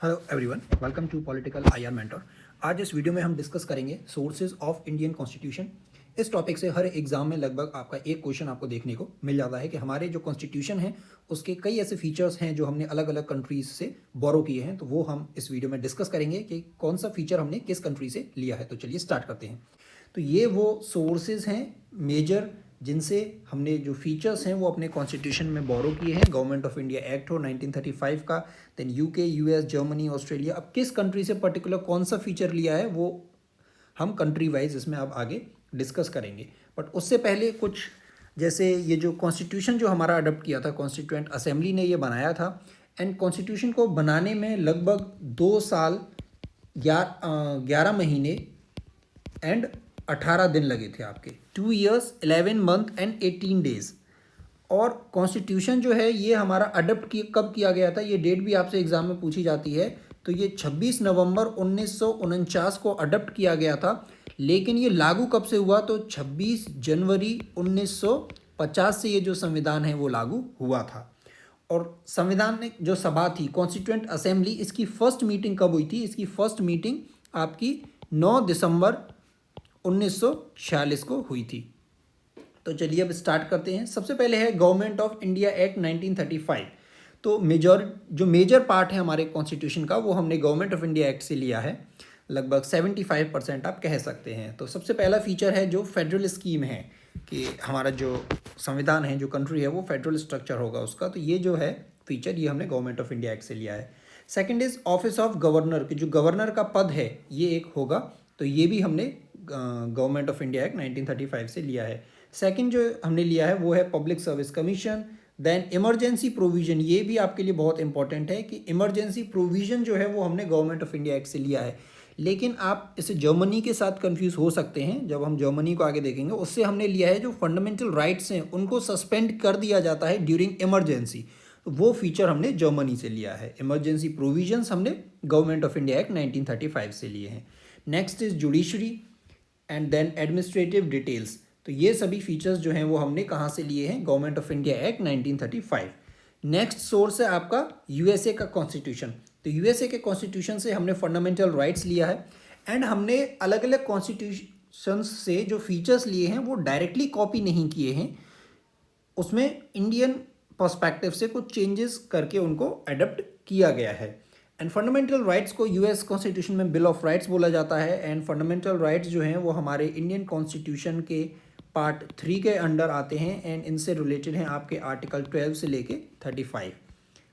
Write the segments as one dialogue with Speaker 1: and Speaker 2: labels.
Speaker 1: Hello everyone, welcome to political IR mentor. आज इस video में हम डिस्कस करेंगे सोर्सेज ऑफ इंडियन कॉन्स्टिट्यूशन। इस टॉपिक से हर एग्जाम में लगभग आपका एक क्वेश्चन आपको देखने को मिल जाता है कि हमारे जो कॉन्स्टिट्यूशन है उसके कई ऐसे फीचर्स हैं जो हमने अलग अलग कंट्रीज से बोरो किए हैं। तो वो हम इस वीडियो में डिस्कस करेंगे कि कौन सा फीचर हमने किस कंट्री से लिया है। तो चलिए स्टार्ट करते हैं। तो ये वो सोर्सेज हैं मेजर जिनसे हमने जो फीचर्स हैं वो अपने कॉन्स्टिट्यूशन में बोरो किए हैं। गवर्नमेंट ऑफ इंडिया एक्ट हो 1935 का, then UK, US, Germany, Australia. अब किस कंट्री से पर्टिकुलर कौन सा फीचर लिया है वो हम कंट्री वाइज इसमें अब आगे डिस्कस करेंगे। बट उससे पहले कुछ जैसे ये जो कॉन्स्टिट्यूशन जो हमारा अडॉप्ट किया था, कॉन्स्टिट्यूएंट असेंबली ने ये बनाया था। एंड कॉन्स्टिट्यूशन को बनाने में लगभग 2 साल 11 महीने एंड 18 दिन लगे थे आपके। 2 years 11 month एंड 18 days। और कॉन्स्टिट्यूशन जो है ये हमारा अडॉप्ट कब किया गया था, ये डेट भी आपसे एग्जाम में पूछी जाती है। तो ये 26 नवंबर 1949 को अडॉप्ट किया गया था। लेकिन ये लागू कब से हुआ, तो 26 जनवरी 1950 से ये जो संविधान है वो लागू हुआ था। और संविधान ने जो सभा थी कॉन्स्टिट्यूएंट असेंबली, इसकी फर्स्ट मीटिंग कब हुई थी? इसकी फर्स्ट मीटिंग आपकी 9 दिसंबर 1946 को हुई थी। तो चलिए अब स्टार्ट करते हैं। सबसे पहले है गवर्नमेंट ऑफ इंडिया एक्ट 1935। तो मेजर पार्ट है हमारे कॉन्स्टिट्यूशन का वो हमने गवर्नमेंट ऑफ इंडिया एक्ट से लिया है। लगभग 75% आप कह सकते हैं। तो सबसे पहला फीचर है जो फेडरल स्कीम है कि हमारा जो संविधान है, जो कंट्री है, वो फेडरल स्ट्रक्चर होगा उसका। तो ये जो है फीचर, ये हमने गवर्नमेंट ऑफ इंडिया एक्ट से लिया है। Second is office of governor, कि जो गवर्नर का पद है ये एक होगा। तो ये भी हमने गवर्नमेंट ऑफ इंडिया एक्ट 1935 से लिया है। सेकंड जो हमने लिया है वो है public service commission. Then emergency provision, ये भी आपके लिए बहुत इंपॉर्टेंट है कि इमरजेंसी प्रोविजन जो है वो हमने गवर्नमेंट ऑफ इंडिया एक्ट से लिया है। लेकिन आप इसे जर्मनी के साथ कंफ्यूज हो सकते हैं, जब हम जर्मनी को आगे देखेंगे। उससे हमने लिया है जो फंडामेंटल राइट्स हैं उनको सस्पेंड कर दिया जाता है ड्यूरिंग इमरजेंसी। तो वो फीचर हमने जर्मनी से लिया है। इमरजेंसी प्रोविजंस हमने गवर्नमेंट ऑफ इंडिया एक्ट 1935 से लिए हैं। Next is judiciary and then administrative details. तो ये सभी फीचर्स जो हैं वो हमने कहाँ से लिए हैं? Government of India act 1935। Next source है आपका यूएसए का कॉन्स्टिट्यूशन। तो यूएसए के कॉन्स्टिट्यूशन से हमने फंडामेंटल राइट्स लिया है। एंड हमने अलग अलग कॉन्स्टिट्यूशन से जो फीचर्स लिए हैं वो डायरेक्टली कॉपी नहीं किए हैं, उसमें इंडियन पर्सपेक्टिव से कुछ चेंजेस करके उनको अडॉप्ट किया गया है। एंड फंडामेंटल राइट्स को यूएस कॉन्स्टिट्यूशन में बिल ऑफ राइट्स बोला जाता है। एंड फंडामेंटल राइट्स जो हैं वो हमारे इंडियन कॉन्स्टिट्यूशन के पार्ट 3 के अंडर आते हैं। एंड इनसे रिलेटेड हैं आपके आर्टिकल 12 से लेके 35।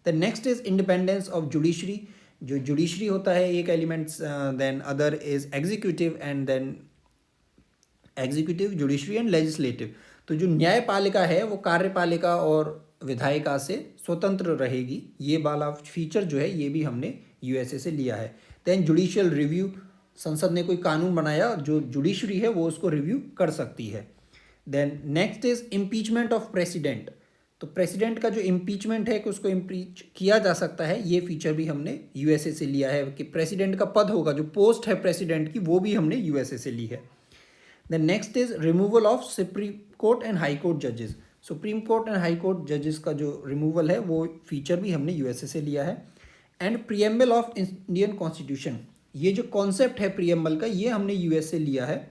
Speaker 1: The next is independence of judiciary. जो जुडिशरी होता है एक elements, then other is executive and then executive, judiciary and legislative. तो जो न्यायपालिका है वो कार्यपालिका और विधायिका से स्वतंत्र रहेगी। ये वाला फीचर जो है ये भी हमने यूएसए से लिया है। देन जुडिशियल रिव्यू, संसद ने कोई कानून बनाया, जो जुडिशरी है वो उसको रिव्यू कर सकती है। Then next is impeachment of president. तो प्रेसिडेंट का जो इम्पीचमेंट है कि उसको इम्पीच किया जा सकता है, ये फीचर भी हमने यूएसए से लिया है। कि प्रेसिडेंट का पद होगा, जो पोस्ट है प्रेसिडेंट की, वो भी हमने यूएसए से ली है। The next is removal of supreme court and high court जजेस। Supreme court and high court जजेस का जो रिमूवल है वो फीचर भी हमने यूएसए से लिया है। And preamble of Indian constitution, ये जो कॉन्सेप्ट है प्रीएम्बल का, ये हमने यूएस से लिया है।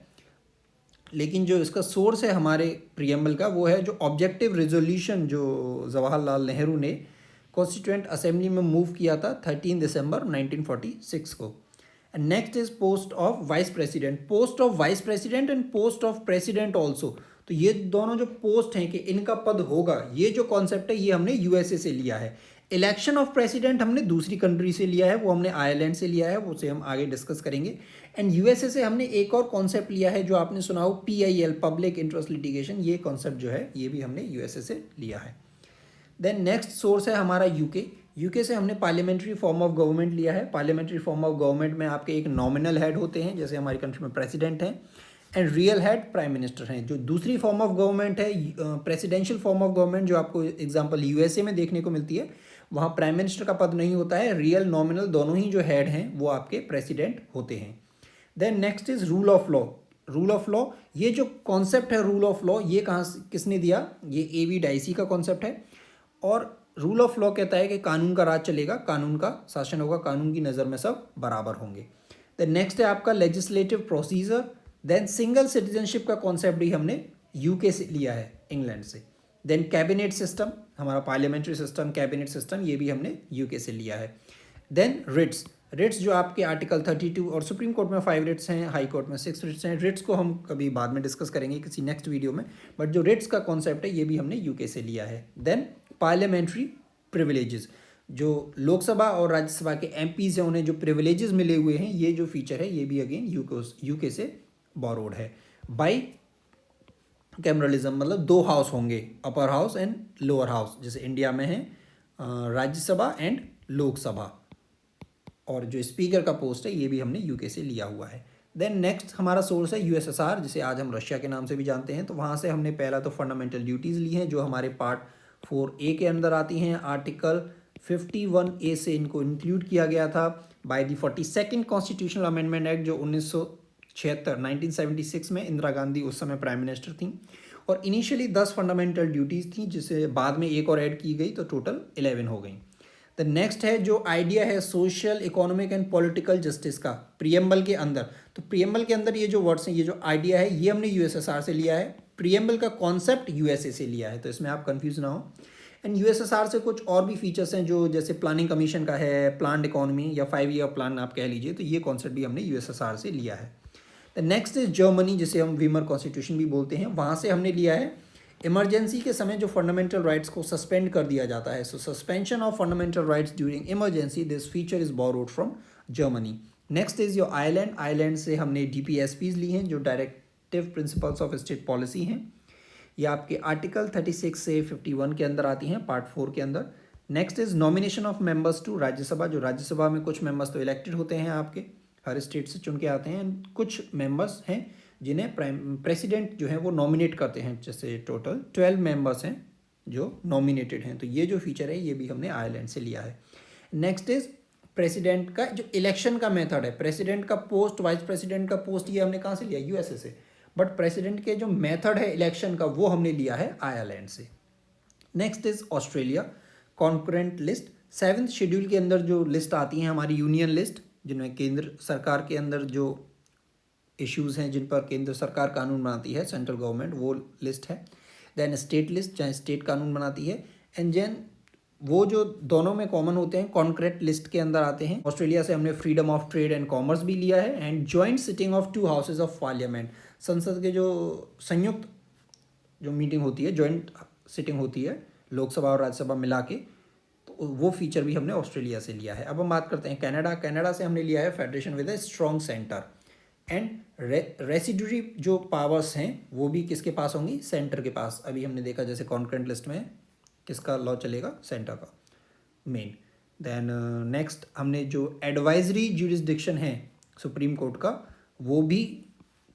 Speaker 1: लेकिन जो इसका सोर्स है हमारे प्रीएम्बल का वो है जो ऑब्जेक्टिव रेजोल्यूशन जो जवाहरलाल नेहरू ने कॉन्स्टिट्यूएंट असेंबली में मूव किया था 13 दिसंबर 1946 को। And next is post of vice president. Post of vice president and post of president also. तो ये दोनों जो पोस्ट हैं कि इनका पद होगा, ये जो कॉन्सेप्ट है ये हमने यूएसए से लिया है। इलेक्शन ऑफ प्रेसिडेंट हमने दूसरी कंट्री से लिया है, वो हमने आयरलैंड से लिया है, वो से हम आगे डिस्कस करेंगे। एंड यूएसए से हमने एक और कॉन्सेप्ट लिया है जो आपने सुना हो, पीआईएल, पब्लिक इंटरेस्ट लिटिगेशन। ये कॉन्सेप्ट जो है ये भी हमने यूएसए से लिया है। देन नेक्स्ट सोर्स है हमारा यूके। यूके से हमने पार्लियामेंट्री फॉर्म ऑफ गवर्नमेंट लिया है। पार्लियामेंट्री फॉर्म ऑफ गवर्नमेंट में आपके एक नॉमिनल हेड होते हैं, जैसे हमारी कंट्री में प्रेसिडेंट हैं, and real head prime minister हैं। जो दूसरी फॉर्म ऑफ गवर्नमेंट है प्रेसिडेंशियल फॉर्म ऑफ गवर्नमेंट, जो आपको एग्जांपल यूएसए में देखने को मिलती है, वहाँ प्राइम मिनिस्टर का पद नहीं होता है। रियल नॉमिनल दोनों ही जो हेड हैं वो आपके प्रेसिडेंट होते हैं। Then next is rule of law. Rule of law, ये जो कॉन्सेप्ट है रूल ऑफ लॉ, ये किसने दिया? ये एवी डाइसी का कॉन्सेप्ट है। और रूल ऑफ लॉ कहता है कि कानून का राज चलेगा, कानून का शासन होगा, कानून की नज़र में सब बराबर होंगे। देन नेक्स्ट है आपका legislative procedure. Then single citizenship का कॉन्सेप्ट भी हमने यूके से लिया है, इंग्लैंड से। देन कैबिनेट सिस्टम, हमारा पार्लियामेंट्री सिस्टम, कैबिनेट सिस्टम, ये भी हमने यूके से लिया है। देन रिट्स, रिट्स जो आपके आर्टिकल 32 और सुप्रीम कोर्ट में 5 रिट्स हैं, हाई कोर्ट में 6 रिट्स हैं। रिट्स को हम कभी बाद में डिस्कस करेंगे किसी नेक्स्ट वीडियो में, बट जो रिट्स का कॉन्सेप्ट है ये भी हमने यूके से लिया है। देन पार्लियामेंट्री प्रिविलेजेस, जो लोकसभा और राज्यसभा के एमपीज हैं उन्हें जो प्रिविलेजेस मिले हुए हैं, ये जो फीचर है ये भी अगेन यूके से बोरोड है। बाई कैमरलिज्म मतलब 2 हाउस होंगे, upper house and lower house, जैसे इंडिया में है राज्यसभा एंड लोकसभा, और जो स्पीकर का पोस्ट है ये भी हमने यूके से लिया हुआ है। देन नेक्स्ट हमारा सोर्स है यूएसएसआर, जिसे आज हम रशिया के नाम से भी जानते हैं। तो वहाँ से हमने पहला तो फंडामेंटल ड्यूटीज़ ली हैं जो हमारे पार्ट 4A के अंदर आती हैं। आर्टिकल 51A से इनको इंक्लूड किया गया था by the 42nd constitutional amendment act, जो 1976 में इंदिरा गांधी उस समय प्राइम मिनिस्टर थी। और इनिशियली 10 फंडामेंटल ड्यूटीज़ थी, जिसे बाद में एक और ऐड की गई, तो टोटल 11 हो गई। द नेक्स्ट है जो आइडिया है social, economic and political justice का, प्रियम्बल के अंदर। तो प्रियम्बल के अंदर ये जो वर्ड्स हैं, ये जो आइडिया है, ये हमने यूएसएसआर से लिया है। प्रियम्बल का कॉन्सेप्ट यूएसए से लिया है, तो इसमें आप कंफ्यूज ना हो। एंड यूएसएसआर से कुछ और भी फीचर्स हैं, जो जैसे प्लानिंग कमीशन का है, प्लान्ड इकोनॉमी या 5 ईयर प्लान आप कह लीजिए, तो ये कॉन्सेप्ट भी हमने यूएसएसआर से लिया है। द नेक्स्ट इज जर्मनी, जिसे हम वीमर कॉन्स्टिट्यूशन भी बोलते हैं, वहाँ से हमने लिया है इमरजेंसी के समय जो फंडामेंटल राइट्स को सस्पेंड कर दिया जाता है। So suspension of fundamental rights during emergency, this feature is borrowed from Germany. Next is your Ireland, Ireland से हमने डीपीएसपीज ली हैं जो directive principles of state policy हैं। ये आपके आर्टिकल 36 से 51 के अंदर आती हैं, पार्ट 4 के अंदर। Next is nomination of members to Rajya Sabha, जो राज्यसभा में कुछ मेंबर्स तो इलेक्टेड होते हैं, आपके हर स्टेट से चुन के आते हैं, कुछ मेंबर्स हैं जिन्हें प्रेसिडेंट जो है वो नॉमिनेट करते हैं। जैसे टोटल 12 मेंबर्स हैं जो नॉमिनेटेड हैं, तो ये जो फीचर है ये भी हमने आयरलैंड से लिया है। नेक्स्ट इज प्रेसिडेंट का जो इलेक्शन का मेथड है, प्रेसिडेंट का पोस्ट, वाइस प्रेसिडेंट का पोस्ट, ये हमने कहाँ से लिया, यूएसए से। बट प्रेसिडेंट के जो मेथड है इलेक्शन का, वो हमने लिया है आयरलैंड से। Next is Australia, concurrent list. 7th schedule के अंदर जो लिस्ट आती है हमारी यूनियन लिस्ट, जिनमें केंद्र सरकार के अंदर जो इश्यूज़ हैं जिन पर केंद्र सरकार कानून बनाती है, सेंट्रल गवर्नमेंट, वो लिस्ट है। देन स्टेट लिस्ट, जहाँ स्टेट कानून बनाती है। एंड देन वो जो दोनों में कॉमन होते हैं, कॉन्क्रेट लिस्ट के अंदर आते हैं। ऑस्ट्रेलिया से हमने freedom of trade and commerce भी लिया है। And joint sitting of 2 houses of parliament, संसद के जो संयुक्त जो मीटिंग होती है, जॉइंट सिटिंग होती है लोकसभा और राज्यसभा मिला के, तो वो फीचर भी हमने ऑस्ट्रेलिया से लिया है। अब हम बात करते हैं कनाडा। कनाडा से हमने लिया है federation with a strong centre. And residuary जो पावर्स हैं वो भी किसके पास होंगी, सेंटर के पास। अभी हमने देखा जैसे कॉन्करेंट लिस्ट में किसका लॉ चलेगा, सेंटर का मेन। देन नेक्स्ट हमने जो एडवाइजरी ज्यूरिसडिक्शन है सुप्रीम कोर्ट का, वो भी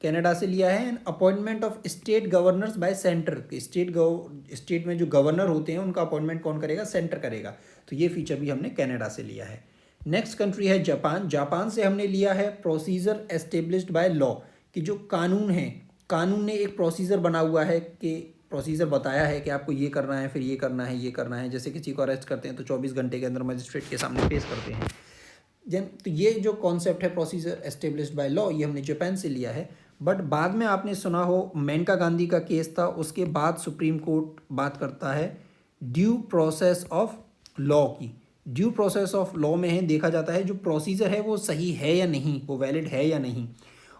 Speaker 1: कनाडा से लिया है। And appointment of state governors bye centre, state में जो गवर्नर होते हैं उनका अपॉइंटमेंट कौन करेगा, सेंटर करेगा। तो ये फीचर भी हमने कनाडा से लिया है। नेक्स्ट कंट्री है जापान। जापान से हमने लिया है प्रोसीजर एस्टेब्लिश्ड बाय लॉ, कि जो कानून है, कानून ने एक प्रोसीजर बना हुआ है, कि प्रोसीजर बताया है कि आपको ये करना है, फिर ये करना है, ये करना है। जैसे किसी को अरेस्ट करते हैं तो 24 घंटे के अंदर मजिस्ट्रेट के सामने पेश करते हैं। तो ये जो कॉन्सेप्ट है प्रोसीजर एस्टेब्लिश्ड बाय लॉ, ये हमने जापान से लिया है। बट बाद में आपने सुना हो मेनका गांधी का केस था, उसके बाद सुप्रीम कोर्ट बात करता है ड्यू प्रोसेस ऑफ लॉ की। ड्यू प्रोसेस ऑफ लॉ में है देखा जाता है जो प्रोसीजर है वो सही है या नहीं, वो वैलिड है या नहीं।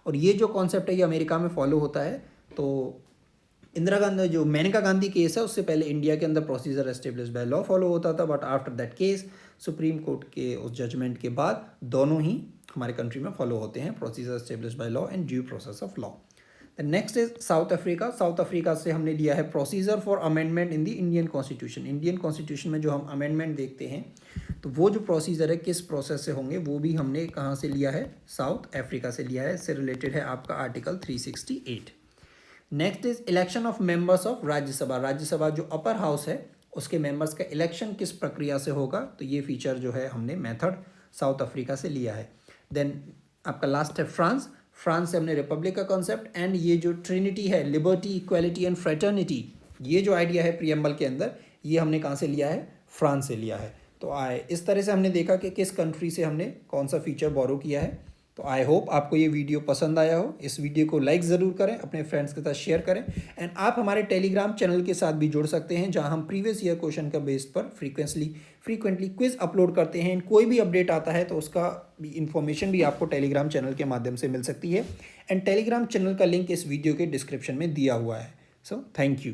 Speaker 1: और ये जो कॉन्सेप्ट है ये अमेरिका में फॉलो होता है। तो इंदिरा गांधी जो मेनका गांधी केस है उससे पहले इंडिया के अंदर procedure establish by law follow होता था, but after that case supreme court के उस जजमेंट के बाद दोनों ही हमारे कंट्री में फॉलो होते हैं, procedure establish by law and due process of law. Next is south Africa. South Africa से हमने लिया है procedure for amendment in the Indian constitution. Indian constitution में जो हम अमेंडमेंट देखते हैं तो वो जो प्रोसीजर है किस प्रोसेस से होंगे, वो भी हमने कहाँ से लिया है, साउथ अफ्रीका से लिया है। इससे रिलेटेड है आपका article 368। Next is election of members of Rajya Sabha. Rajya Sabha जो अपर हाउस है उसके मेंबर्स का इलेक्शन किस प्रक्रिया से होगा, तो ये फीचर जो है हमने मेथड साउथ अफ्रीका से लिया है। देन आपका लास्ट है फ्रांस। फ्रांस से हमने रिपब्लिक का कॉन्सेप्ट एंड ये जो ट्रिनिटी है, लिबर्टी, इक्वालिटी एंड फ्रेटर्निटी, ये जो आइडिया है प्रियम्बल के अंदर, ये हमने कहाँ से लिया है, फ्रांस से लिया है। तो इस तरह से हमने देखा कि किस कंट्री से हमने कौन सा फीचर बोरो किया है। तो आई होप आपको ये वीडियो पसंद आया हो। इस वीडियो को लाइक ज़रूर करें, अपने फ्रेंड्स के साथ शेयर करें। एंड आप हमारे टेलीग्राम चैनल के साथ भी जुड़ सकते हैं, जहां हम प्रीवियस ईयर क्वेश्चन का बेस पर फ्रीक्वेंटली क्विज अपलोड करते हैं। कोई भी अपडेट आता है तो उसका भी इन्फॉर्मेशन भी आपको टेलीग्राम चैनल के माध्यम से मिल सकती है। एंड टेलीग्राम चैनल का लिंक इस वीडियो के डिस्क्रिप्शन में दिया हुआ है। So thank you.